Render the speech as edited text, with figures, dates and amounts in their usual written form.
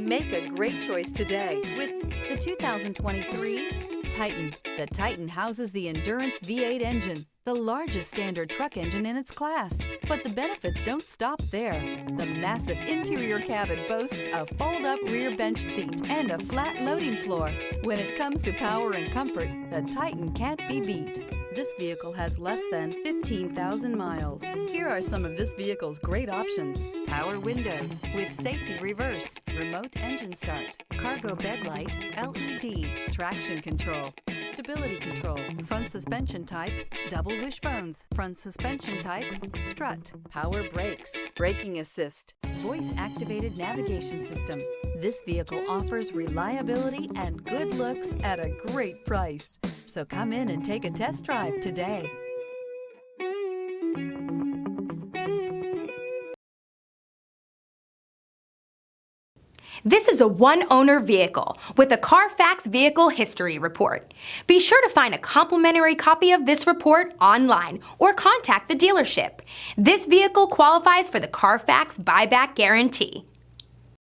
Make a great choice today with the 2023 Titan. The Titan houses the Endurance V8 engine, the largest standard truck engine in its class. But the benefits don't stop there. The massive interior cabin boasts a fold-up rear bench seat and a flat loading floor. When it comes to power and comfort, the Titan can't be beat. This vehicle has less than 15,000 miles. Here are some of this vehicle's great options: power windows with safety reverse, remote engine start, cargo bed light, LED, traction control, stability control, front suspension type, double wishbones, front suspension type, strut, power brakes, braking assist, voice activated navigation system. This vehicle offers reliability and good looks at a great price. So come in and take a test drive today. This is a one-owner vehicle with a Carfax Vehicle History Report. Be sure to find a complimentary copy of this report online or contact the dealership. This vehicle qualifies for the Carfax Buyback Guarantee.